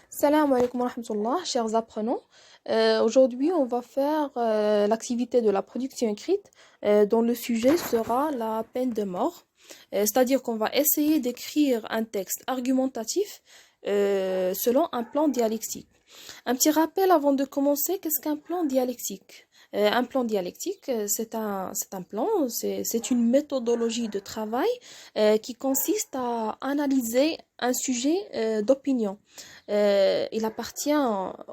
Salam alaikum wa rahmatullah, chers apprenants. Aujourd'hui, on va faire l'activité de la production écrite dont le sujet sera la peine de mort. C'est-à-dire qu'on va essayer d'écrire un texte argumentatif selon un plan dialectique. Un petit rappel avant de commencer, qu'est-ce qu'un plan dialectique? Un plan dialectique, c'est un plan, c'est une méthodologie de travail qui consiste à analyser un sujet d'opinion. Il appartient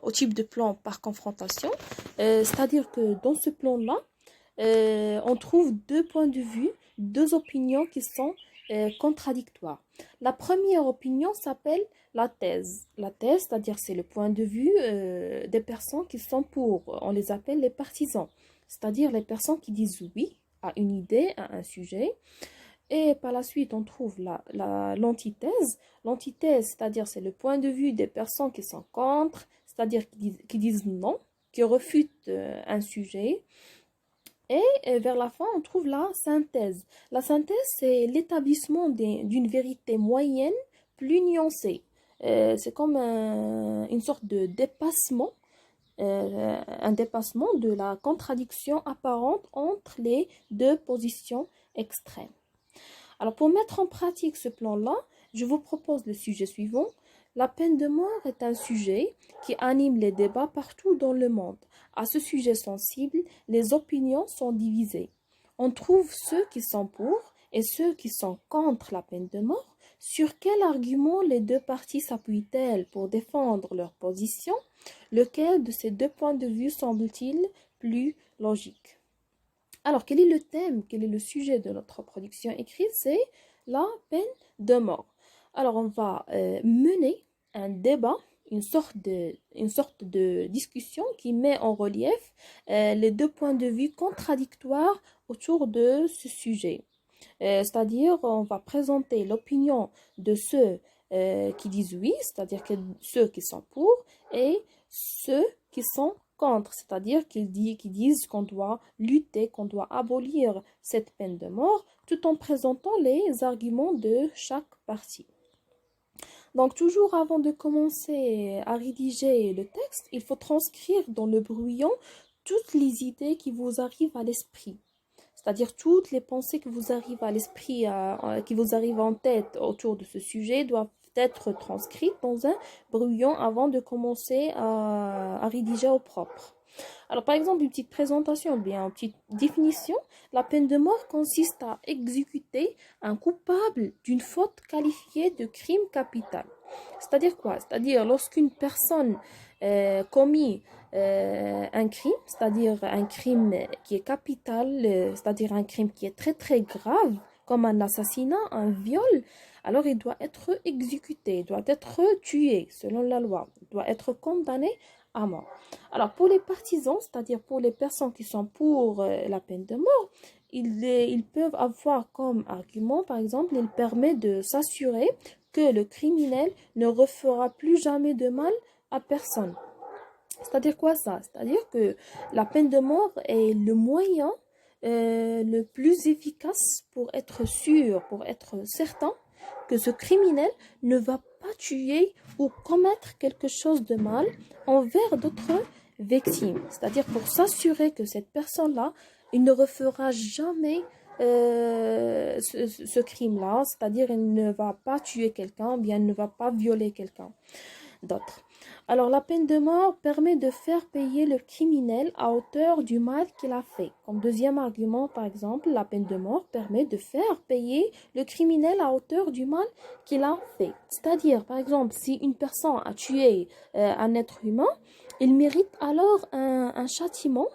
au type de plan par confrontation, c'est-à-dire que dans ce plan-là, on trouve deux points de vue, deux opinions qui sont contradictoires. La première opinion s'appelle la thèse. La thèse, c'est-à-dire c'est le point de vue des personnes qui sont pour. On les appelle les partisans, c'est-à-dire les personnes qui disent oui à une idée, à un sujet. Et par la suite, on trouve l'antithèse. L'antithèse, c'est-à-dire c'est le point de vue des personnes qui sont contre, c'est-à-dire qui disent non, qui refutent un sujet. Et vers la fin, on trouve la synthèse. La synthèse, c'est l'établissement d'une vérité moyenne plus nuancée. C'est comme une sorte de dépassement, un dépassement de la contradiction apparente entre les deux positions extrêmes. Alors, pour mettre en pratique ce plan-là, je vous propose le sujet suivant. La peine de mort est un sujet qui anime les débats partout dans le monde. À ce sujet sensible, les opinions sont divisées. On trouve ceux qui sont pour et ceux qui sont contre la peine de mort. Sur quel argument les deux parties s'appuient-elles pour défendre leur position? Lequel de ces deux points de vue semble-t-il plus logique? Alors, quel est le thème, quel est le sujet de notre production écrite? C'est la peine de mort. Alors, on va mener un débat, une sorte de discussion qui met en relief les deux points de vue contradictoires autour de ce sujet. C'est-à-dire, on va présenter l'opinion de ceux qui disent oui, c'est-à-dire que ceux qui sont pour, et ceux qui sont contre, c'est-à-dire qui disent qu'on doit lutter, qu'on doit abolir cette peine de mort, tout en présentant les arguments de chaque partie. Donc, toujours avant de commencer à rédiger le texte, il faut transcrire dans le brouillon toutes les idées qui vous arrivent à l'esprit. C'est-à-dire toutes les pensées que vous arrivent à l'esprit, qui vous arrivent en tête autour de ce sujet doivent être transcrites dans un brouillon avant de commencer à rédiger au propre. Alors, par exemple, une petite présentation, bien une petite définition. La peine de mort consiste à exécuter un coupable d'une faute qualifiée de crime capital. C'est-à-dire quoi? C'est-à-dire lorsqu'une personne commet un crime, c'est-à-dire un crime qui est capital, c'est-à-dire un crime qui est très très grave, comme un assassinat, un viol, alors il doit être exécuté, il doit être tué selon la loi, il doit être condamné à mort. Alors pour les partisans, c'est-à-dire pour les personnes qui sont pour la peine de mort, ils peuvent avoir comme argument, par exemple, il permet de s'assurer que le criminel ne refera plus jamais de mal à personne. C'est-à-dire quoi ça? C'est-à-dire que la peine de mort est le moyen le plus efficace pour être sûr, pour être certain que ce criminel ne va pas tuer ou commettre quelque chose de mal envers d'autres victimes. C'est-à-dire pour s'assurer que cette personne-là, il ne refera jamais ce crime-là, c'est-à-dire il ne va pas tuer quelqu'un, bien il ne va pas violer quelqu'un d'autre. Alors, la peine de mort permet de faire payer le criminel à hauteur du mal qu'il a fait. Comme deuxième argument, par exemple, la peine de mort permet de faire payer le criminel à hauteur du mal qu'il a fait. C'est-à-dire, par exemple, si une personne a tué un être humain, il mérite alors un châtiment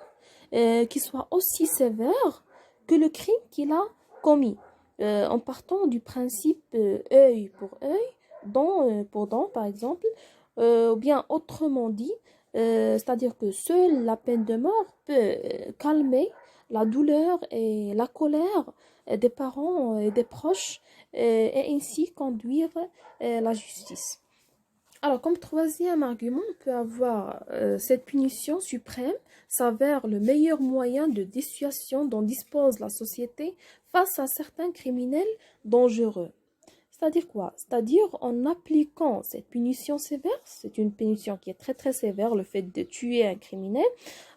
qui soit aussi sévère que le crime qu'il a commis. En partant du principe œil pour œil, dent pour dent, par exemple, ou bien autrement dit, c'est-à-dire que seule la peine de mort peut calmer la douleur et la colère des parents et des proches et ainsi conduire la justice. Alors, comme troisième argument, on peut avoir cette punition suprême s'avère le meilleur moyen de dissuasion dont dispose la société face à certains criminels dangereux. C'est-à-dire quoi? C'est-à-dire en appliquant cette punition sévère, c'est une punition qui est très très sévère, le fait de tuer un criminel.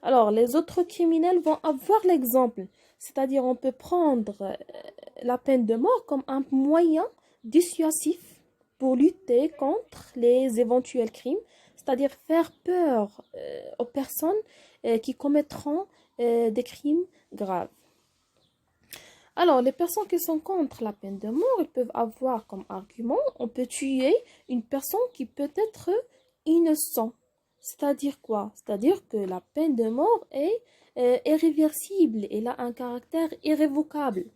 Alors, les autres criminels vont avoir l'exemple. C'est-à-dire on peut prendre la peine de mort comme un moyen dissuasif pour lutter contre les éventuels crimes, c'est-à-dire faire peur aux personnes qui commettront des crimes graves. Alors, les personnes qui sont contre la peine de mort, ils peuvent avoir comme argument, on peut tuer une personne qui peut être innocent. C'est-à-dire quoi? C'est-à-dire que la peine de mort est irréversible, elle a un caractère irrévocable.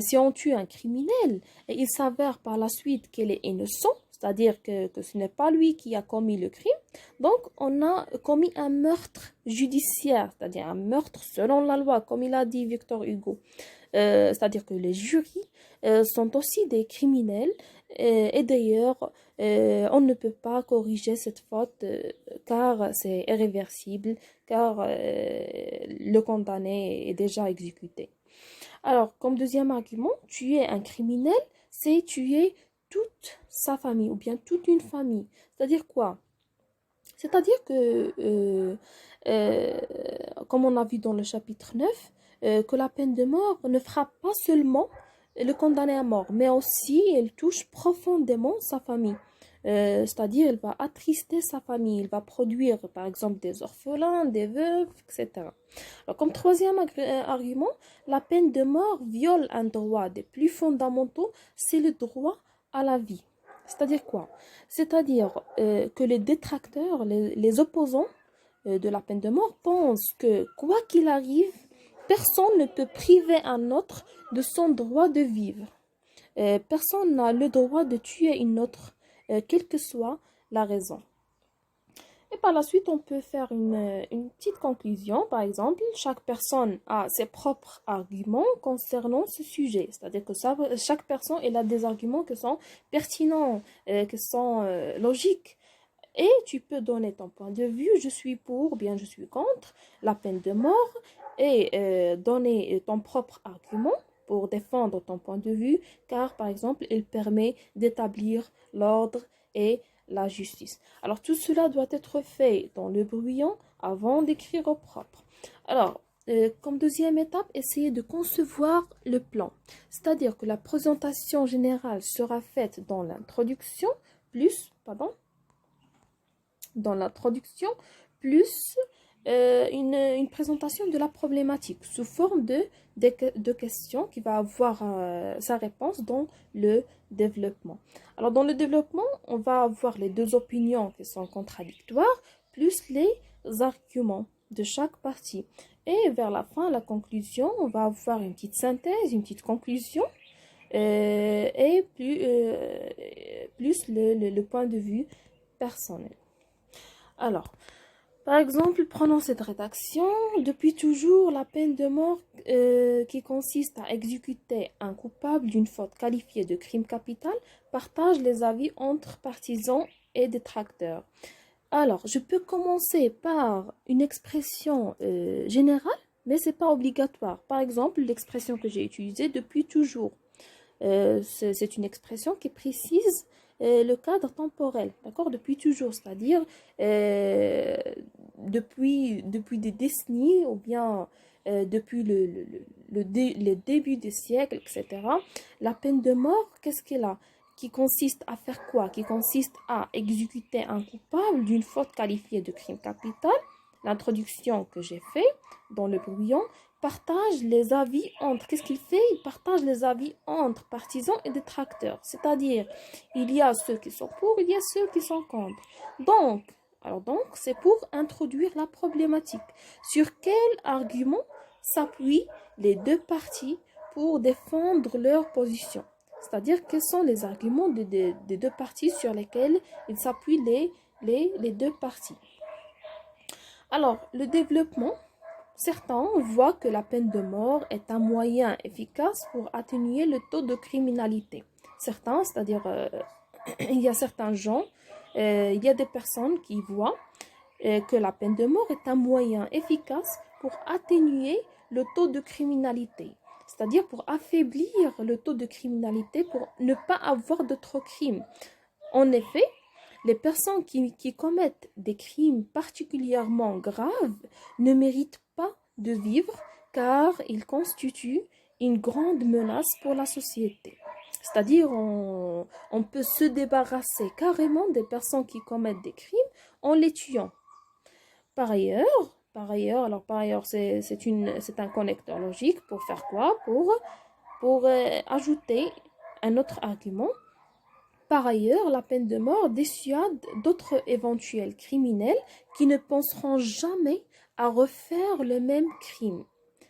Si on tue un criminel et il s'avère par la suite qu'il est innocent, c'est-à-dire que ce n'est pas lui qui a commis le crime, donc on a commis un meurtre judiciaire, c'est-à-dire un meurtre selon la loi, comme il a dit Victor Hugo. C'est-à-dire que les jurys sont aussi des criminels et d'ailleurs on ne peut pas corriger cette faute car c'est irréversible, car le condamné est déjà exécuté. Alors, comme deuxième argument, tuer un criminel, c'est tuer toute sa famille ou bien toute une famille. C'est-à-dire quoi? C'est-à-dire que, comme on a vu dans le chapitre 9, que la peine de mort ne frappe pas seulement le condamné à mort, mais aussi elle touche profondément sa famille. C'est-à-dire elle va attrister sa famille, il va produire par exemple des orphelins, des veuves, etc. Alors, comme troisième argument, la peine de mort viole un droit des plus fondamentaux, c'est le droit à la vie. C'est-à-dire quoi? C'est-à-dire que les détracteurs, les opposants de la peine de mort pensent que quoi qu'il arrive, personne ne peut priver un autre de son droit de vivre. Personne n'a le droit de tuer une autre, quelle que soit la raison. Et par la suite, on peut faire une petite conclusion. Par exemple, chaque personne a ses propres arguments concernant ce sujet. C'est-à-dire que chaque personne elle a des arguments qui sont pertinents, qui sont logiques. Et tu peux donner ton point de vue, je suis pour, bien je suis contre la peine de mort, et donner ton propre argument pour défendre ton point de vue, car par exemple, il permet d'établir l'ordre et la justice. Alors tout cela doit être fait dans le brouillon avant d'écrire au propre. Alors, comme deuxième étape, essayez de concevoir le plan. C'est-à-dire que la présentation générale sera faite dans l'introduction, plus une présentation de la problématique sous forme de questions qui va avoir sa réponse dans le développement. Alors dans le développement, on va avoir les deux opinions qui sont contradictoires, plus les arguments de chaque partie. Et vers la fin, la conclusion, on va avoir une petite synthèse, une petite conclusion, et plus le point de vue personnel. Alors, par exemple, prenons cette rédaction. Depuis toujours, la peine de mort qui consiste à exécuter un coupable d'une faute qualifiée de crime capital partage les avis entre partisans et détracteurs. Alors, je peux commencer par une expression générale, mais ce n'est pas obligatoire. Par exemple, l'expression que j'ai utilisée depuis toujours. C'est une expression qui précise le cadre temporel, d'accord, depuis toujours, c'est-à-dire depuis des décennies ou bien depuis le début des siècles, etc. La peine de mort, qu'est-ce qu'elle a? Qui consiste à faire quoi? Qui consiste à exécuter un coupable d'une faute qualifiée de crime capital. L'introduction que j'ai faite dans le brouillon partage les avis entre, qu'est-ce qu'il fait? Il partage les avis entre partisans et détracteurs, c'est-à-dire il y a ceux qui sont pour, il y a ceux qui sont contre. Donc, c'est pour introduire la problématique. Sur quel argument s'appuient les deux parties pour défendre leur position? C'est-à-dire quels sont les arguments des deux parties sur lesquels ils s'appuient les deux parties. Alors, le développement, certains voient que la peine de mort est un moyen efficace pour atténuer le taux de criminalité. Certains, c'est-à-dire il y a certains gens il y a des personnes qui voient que la peine de mort est un moyen efficace pour atténuer le taux de criminalité, c'est-à-dire pour affaiblir le taux de criminalité, pour ne pas avoir d'autres crimes. En effet, les personnes qui commettent des crimes particulièrement graves ne méritent pas de vivre car ils constituent une grande menace pour la société. C'est-à-dire, on peut se débarrasser carrément des personnes qui commettent des crimes en les tuant. Par ailleurs, c'est un connecteur logique pour faire quoi? Pour ajouter un autre argument. Par ailleurs, la peine de mort dissuade d'autres éventuels criminels qui ne penseront jamais à refaire le même crime.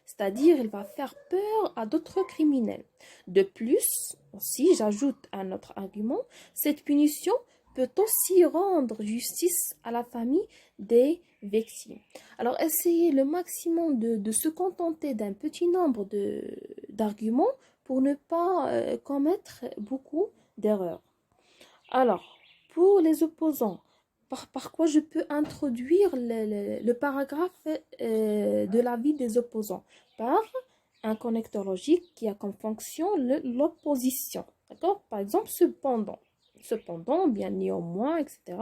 C'est-à-dire, il va faire peur à d'autres criminels. De plus, si j'ajoute un autre argument, cette punition peut aussi rendre justice à la famille des victimes. Alors, essayez le maximum de se contenter d'un petit nombre d'arguments pour ne pas commettre beaucoup d'erreurs. Alors, pour les opposants, par quoi je peux introduire le paragraphe de l'avis des opposants? Par un connecteur logique qui a comme fonction l'opposition. D'accord? Par exemple, cependant, bien néanmoins, etc.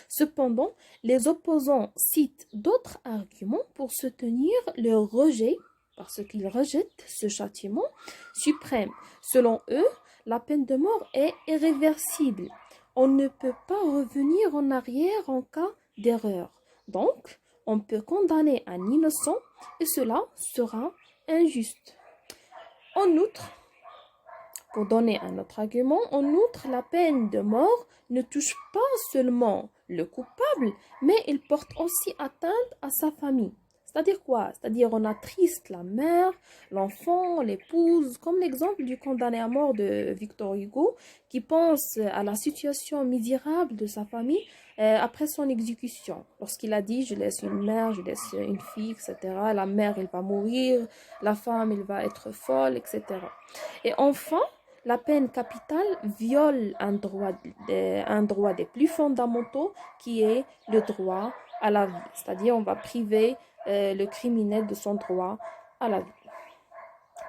Cependant, les opposants citent d'autres arguments pour soutenir le rejet, parce qu'ils rejettent ce châtiment suprême. Selon eux, la peine de mort est irréversible. On ne peut pas revenir en arrière en cas d'erreur. Donc, on peut condamner un innocent et cela sera injuste. En outre, pour donner un autre argument, en outre, la peine de mort ne touche pas seulement le coupable, mais il porte aussi atteinte à sa famille. C'est-à-dire quoi? C'est-à-dire on attriste la mère, l'enfant, l'épouse, comme l'exemple du condamné à mort de Victor Hugo, qui pense à la situation misérable de sa famille après son exécution. Lorsqu'il a dit, je laisse une mère, je laisse une fille, etc. La mère, elle va mourir, la femme, elle va être folle, etc. Et enfin, la peine capitale viole un droit des plus fondamentaux qui est le droit à la vie. C'est-à-dire on va priver le criminel de son droit à la vie.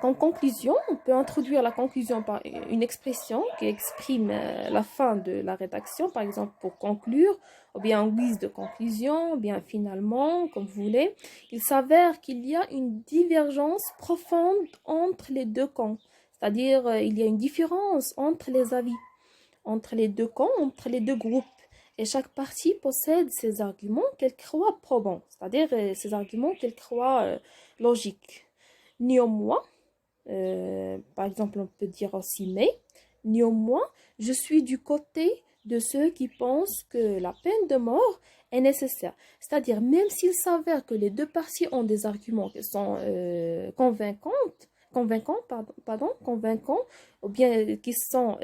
En conclusion, on peut introduire la conclusion par une expression qui exprime la fin de la rédaction, par exemple pour conclure, ou bien en guise de conclusion, ou bien finalement, comme vous voulez. Il s'avère qu'il y a une divergence profonde entre les deux camps. C'est-à-dire, il y a une différence entre les avis, entre les deux camps, entre les deux groupes. Et chaque partie possède ses arguments qu'elle croit probants, c'est-à-dire ses arguments qu'elle croit logiques. Néanmoins, par exemple, on peut dire aussi néanmoins, je suis du côté de ceux qui pensent que la peine de mort est nécessaire. C'est-à-dire, même s'il s'avère que les deux parties ont des arguments qui sont convaincants, ou bien qui sont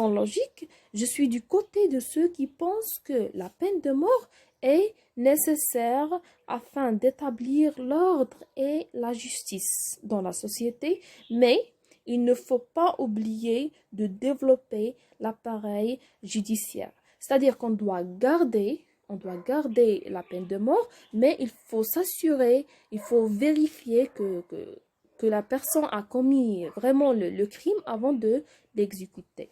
logiques, je suis du côté de ceux qui pensent que la peine de mort est nécessaire afin d'établir l'ordre et la justice dans la société, mais il ne faut pas oublier de développer l'appareil judiciaire. C'est-à-dire qu'on doit garder la peine de mort, mais il faut s'assurer, il faut vérifier que la personne a commis vraiment le crime avant de l'exécuter.